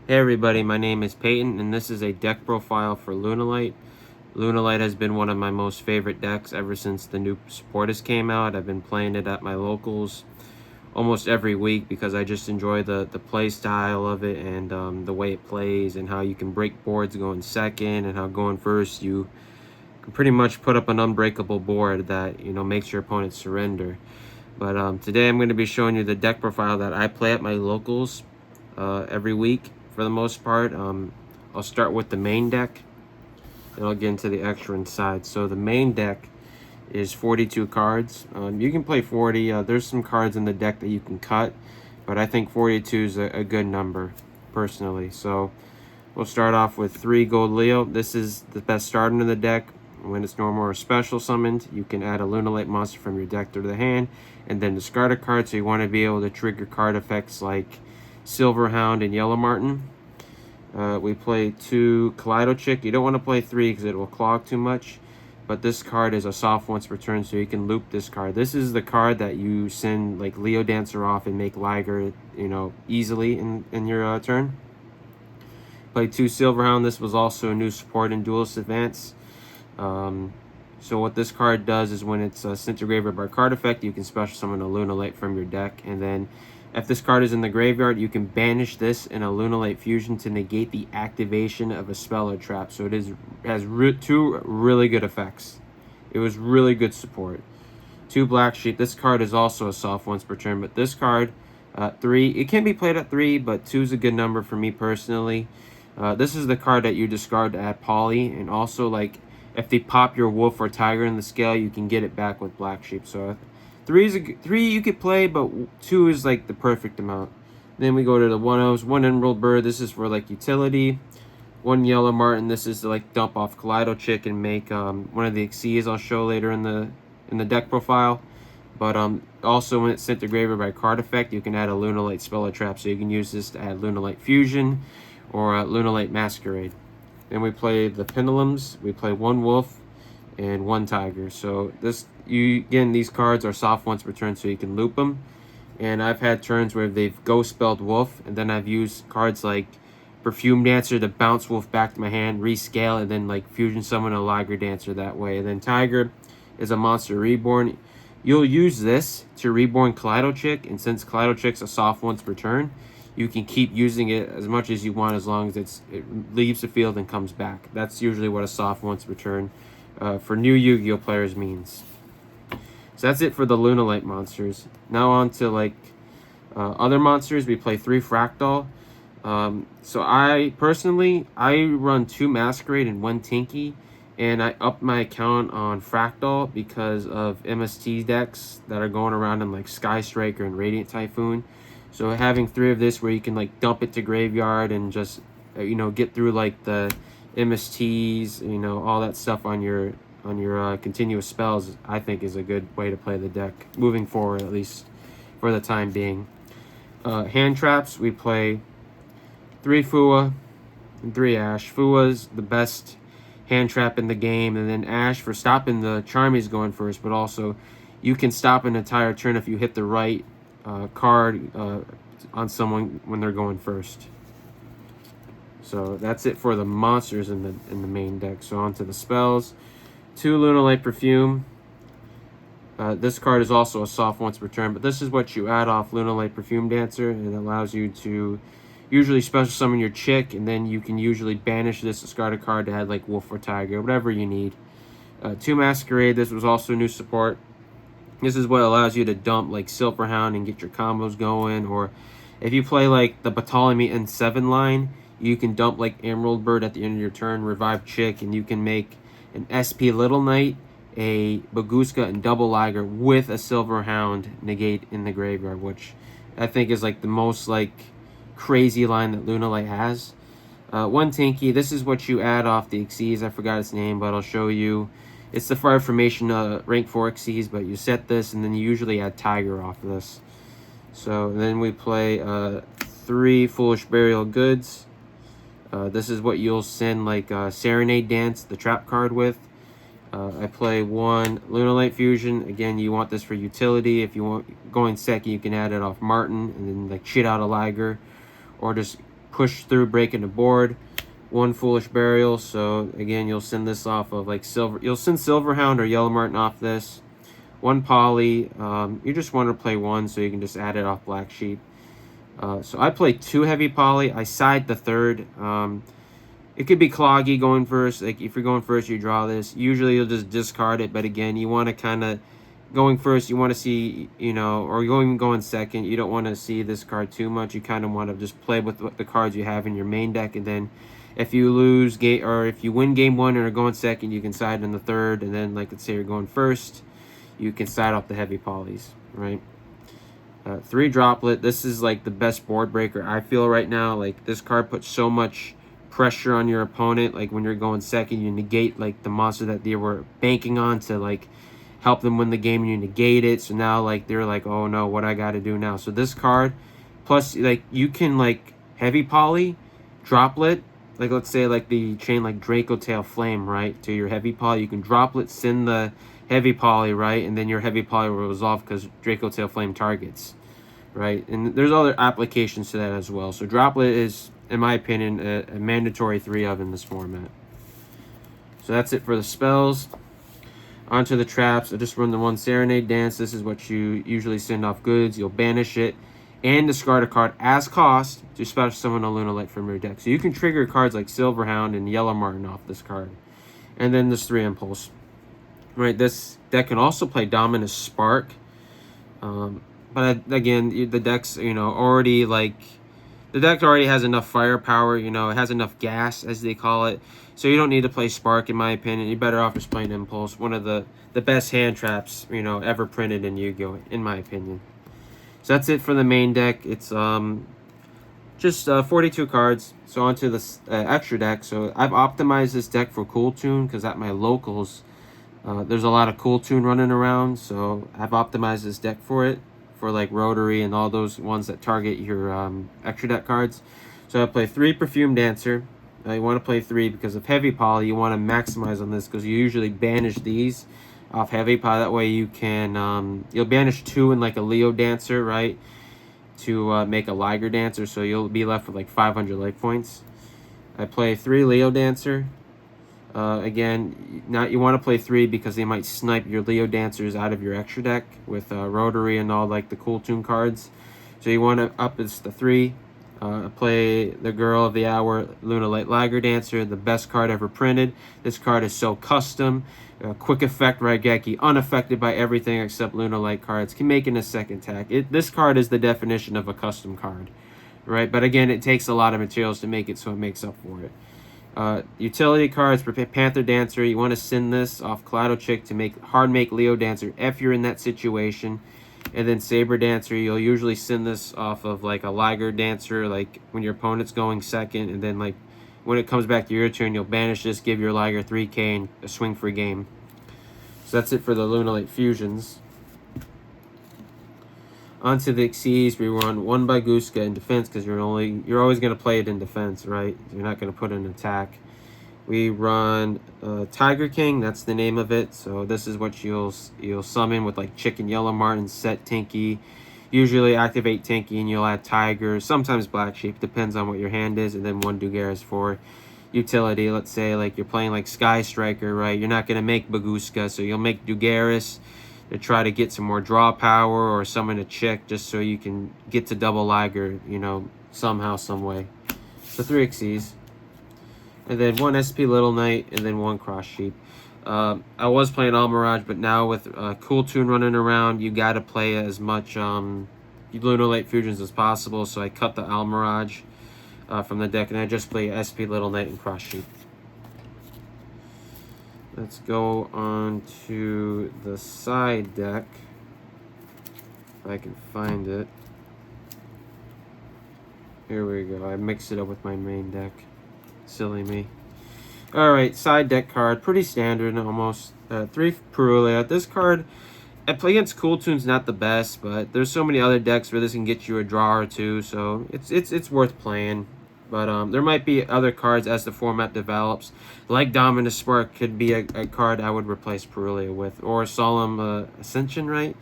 Hey everybody, my name is Peyton and this is a deck profile for Lunalight. Lunalight has been one of my most favorite decks ever since the new supporters came out. I've been playing it at my locals almost every week because I just enjoy the play style of it and the way it plays and how you can break boards going second and how going first you can pretty much put up an unbreakable board that makes your opponent surrender. But today I'm going to be showing you the deck profile that I play at my locals every week for the most part. I'll start with the main deck, and I'll get into the extra inside. So the main deck is 42 cards. You can play 40. There's some cards in the deck that you can cut, but I think 42 is a good number, personally. So we'll start off with 3 Gold Leo. This is the best starter in the deck. When it's normal or special summoned, you can add a Lunalight monster from your deck to the hand, and then discard a card, so you want to be able to trigger card effects like Silverhound and Yellow Martin. We play 2 Kaleido Chick. You don't want to play 3 because it will clog too much, but this card is a soft once per turn, so you can loop this card. This is the card that you send like Leo Dancer off and make Liger, easily in your turn. Play 2 Silverhound. This was also a new support in Duelist Advance. So what this card does is when it's sent to graveyard by card effect, you can special summon a Lunalight from your deck, and then if this card is in the graveyard, you can banish this in a Lunalight fusion to negate the activation of a spell or trap. So it has 2 really good effects. It was really good support. 2 Black Sheep. This card is also a soft once per turn, but this card 3, it can be played at 3, but 2 is a good number for me personally. This is the card that you discard to add Poly, and also like if they pop your wolf or tiger in the scale, you can get it back with Black Sheep. So 3 you could play, but 2 is like the perfect amount. Then we go to the 1-0s. 1 Emerald Bird. This is for like utility. 1 Yellow Martin. This is to like dump off Kaleido Chick and make one of the Xyzs I'll show later in the deck profile. But also when it's sent to graveyard by card effect, you can add a Lunalight spell or trap. So you can use this to add Lunalight Fusion or Lunalight Masquerade. Then we play the Pendulums. We play 1 Wolf and 1 Tiger. So these cards are soft once per turn, so you can loop them. And I've had turns where they've ghost spelled Wolf, and then I've used cards like Perfume Dancer to bounce Wolf back to my hand, rescale, and then like fusion summon a Liger Dancer that way. And then Tiger is a monster reborn. You'll use this to reborn Kaleido Chick, and since Kaleido Chick's a soft once per turn, you can keep using it as much as you want as long as it leaves the field and comes back. That's usually what a soft once per turn for new Yu-Gi-Oh players means. So that's it for the Lunalight monsters. Now on to like other monsters. We play 3 Fractal. So I personally run 2 Masquerade and 1 Tinky, and I upped my account on Fractal because of MST decks that are going around in like Sky Striker and Radiant Typhoon. So having 3 of this where you can like dump it to graveyard and just get through like the MSTs, all that stuff on your continuous spells, I think is a good way to play the deck moving forward, at least for the time being. Hand traps, we play 3 Fua and 3 Ash. Fua's the best hand trap in the game, and then Ash for stopping the Charmies going first, but also you can stop an entire turn if you hit the right card on someone when they're going first. So that's it for the monsters in the main deck. So on to the spells. 2 Lunalight Perfume. This card is also a soft once per turn, but this is what you add off Lunalight Perfume Dancer, and it allows you to usually special summon your chick, and then you can usually banish this, discard a card to add like Wolf or Tiger, whatever you need. 2 Masquerade. This was also new support. This is what allows you to dump like Silverhound and get your combos going, or if you play like the Ptolemy N7 line, you can dump like Emerald Bird at the end of your turn, revive Chick, and you can make an SP Little Knight, a Baguska, and double Liger with a Silverhound negate in the graveyard, which I think is like the most like crazy line that Lunalight has. 1 Tinky. This is what you add off the Xyz. I forgot its name, but I'll show you. It's the Fire Formation rank 4 Xyz, but you set this, and then you usually add Tiger off of this. So then we play 3 Foolish Burial Goods. This is what you'll send like Serenade Dance, the trap card, with. I play 1 Lunalight Fusion. Again, you want this for utility. If you want going second, you can add it off Martin and then like shit out a Liger, or just push through breaking the board. One Foolish Burial, so again, you'll send this off of like Silver. You'll send Silverhound or Yellow Martin off this. One Poly. You just want to play one, so you can just add it off Black Sheep. So I play 2 Heavy Poly. I side the 3rd. It could be Cloggy going first. Like if you're going first, you draw this. Usually you'll just discard it, but again, you want to kind of going first. You want to see, you know, or going second. You don't want to see this card too much. You kind of want to just play with the cards you have in your main deck, and then if you lose game or if you win game 1 and are going second, you can side in the 3rd, and then like let's say you're going first, you can side off the Heavy Polys, right? 3 Droplet. This is like the best board breaker I feel right now. Like this card puts so much pressure on your opponent. Like when you're going second, you negate like the monster that they were banking on to like help them win the game, and you negate it. So now like they're like, oh no, what I got to do now? So this card, plus like you can like Heavy Poly, Droplet. Like let's say like the chain like Draco Tail Flame, right, to your Heavy Poly. You can Droplet, send the Heavy Poly, right, and then your Heavy Poly will resolve because Draco Tail Flame targets, right? And there's other applications to that as well. So Droplet is, in my opinion, a mandatory 3-of in this format. So that's it for the spells. Onto the traps. I just run the 1 Serenade Dance. This is what you usually send off goods. You'll banish it and discard a card as cost to special summon a Lunalight from your deck. So you can trigger cards like Silverhound and Yellow Martin off this card. And then this 3 Impulse. Right, this deck can also play Dominus Spark. But again, the deck's, you know, already like... The deck already has enough firepower, you know, it has enough gas, as they call it. So you don't need to play Spark, in my opinion. You're better off just playing Impulse. One of the best hand traps, you know, ever printed in Yu-Gi-Oh!, in my opinion. So that's it for the main deck. It's just 42 cards. So onto the extra deck. So I've optimized this deck for Cool Tune, because at my locals, there's a lot of Cool Tune running around. So I've optimized this deck for it, for like Rotary and all those ones that target your extra deck cards. So I play 3 Perfume Dancer. You want to play 3 because of Heavy Poly. You want to maximize on this because you usually banish these off Heavy Poly. That way you can, you'll banish 2 in like a Leo Dancer, right? To make a Liger Dancer. So you'll be left with like 500 life points. I play 3 Leo Dancer. Again, you want to play 3 because they might snipe your Leo Dancers out of your extra deck with Rotary and all like the Cool Tune cards. So you want to up this to 3. Play the Girl of the Hour, Lunalight Liger Dancer, the best card ever printed. This card is so custom. Quick effect Raigeki, unaffected by everything except Lunalight cards. Can make in a second attack. This card is the definition of a custom card, right? But again, it takes a lot of materials to make it, so it makes up for it. Utility cards for Panther Dancer. You want to send this off Kaleido Chick to make Leo Dancer if you're in that situation. And then Saber Dancer, you'll usually send this off of like a Liger Dancer, like when your opponent's going second, and then like when it comes back to your turn, you'll banish this, give your Liger 3k and a swing for game. So that's it for the Lunalight fusions. Onto the Xyz, we run 1 Baguska in defense because you're always going to play it in defense, right? You're not going to put an attack. We run Tiger King, that's the name of it. So this is what you'll summon with like Chicken Yellow Martin, set Tinky. Usually activate Tinky and you'll add Tiger, sometimes Black Sheep, depends on what your hand is. And then 1 Dugaris for utility. Let's say like you're playing like Sky Striker, right? You're not going to make Baguska, so you'll make Dugaris to try to get some more draw power or summon a Chick just so you can get to double Liger, you know, somehow, some way. So 3 Xyz. And then 1 SP Little Knight, and then 1 Cross Sheep. I was playing Almirage, but now with Cool Tune running around, you got to play as much Lunalight fusions as possible. So I cut the Almirage from the deck, and I just play SP Little Knight and Cross Sheep. Let's go on to the side deck, if I can find it. Here we go. I mixed it up with my main deck. Silly me. Alright, side deck card. Pretty standard almost. 3 Perulia. This card, I play against Cool Tune's not the best, but there's so many other decks where this can get you a draw or 2, so it's worth playing. But there might be other cards as the format develops. Like Dominus Spark could be a card I would replace Perulia with. Or Solemn Ascension, right?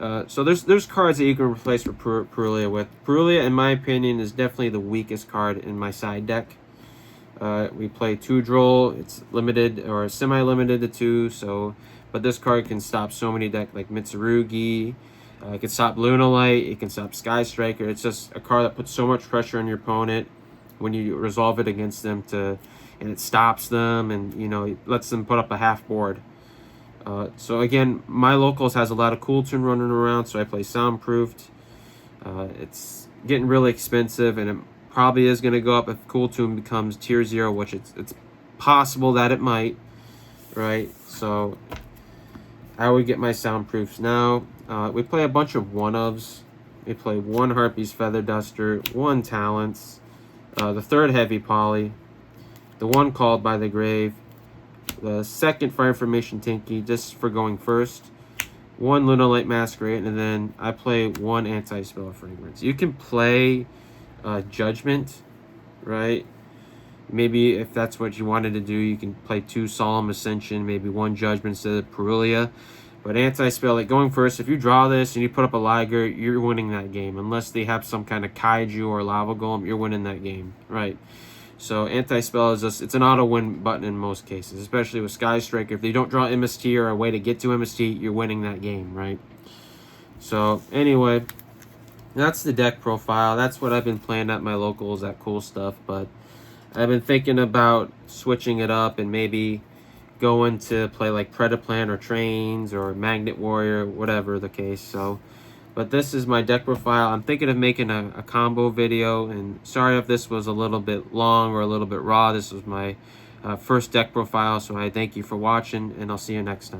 So there's cards that you can replace for Purulia with. Purulia, in my opinion, is definitely the weakest card in my side deck. We play 2 Droll. It's limited or semi-limited to 2. So, but this card can stop so many decks like Mitsurugi. It can stop Lunalight. It can stop Sky Striker. It's just a card that puts so much pressure on your opponent when you resolve it against them and it stops them, and it lets them put up a half board. So again, my locals has a lot of Cool Tune running around, so I play Soundproofed. It's getting really expensive, and it probably is going to go up if Cool Tune becomes tier 0, which it's possible that it might, right? So I would get my Soundproofs now. We play a bunch of 1-ofs. We play 1 Harpy's Feather Duster, 1 Talents, the 3rd Heavy Poly, the 1 Called by the Grave, the 2nd Fire Information Tinky, just for going first, 1 Lunalight Masquerade, and then I play 1 Anti-Spell Fragrance. You can play Judgment, right? Maybe if that's what you wanted to do, you can play 2 Solemn Ascension, maybe 1 Judgment instead of Purulia. But Anti-Spell, like going first, if you draw this and you put up a Liger, you're winning that game. Unless they have some kind of Kaiju or Lava Golem, you're winning that game, right? So Anti-Spell is just, it's an auto-win button in most cases, especially with Sky Striker. If they don't draw MST or a way to get to MST, you're winning that game, right? So anyway, that's the deck profile. That's what I've been playing at my locals, that cool stuff. But I've been thinking about switching it up and maybe going to play like Predaplan or Trains or Magnet Warrior, whatever the case. So, but this is my deck profile. I'm thinking of making a combo video, and sorry if this was a little bit long or a little bit raw. This was my first deck profile, so I thank you for watching, and I'll see you next time.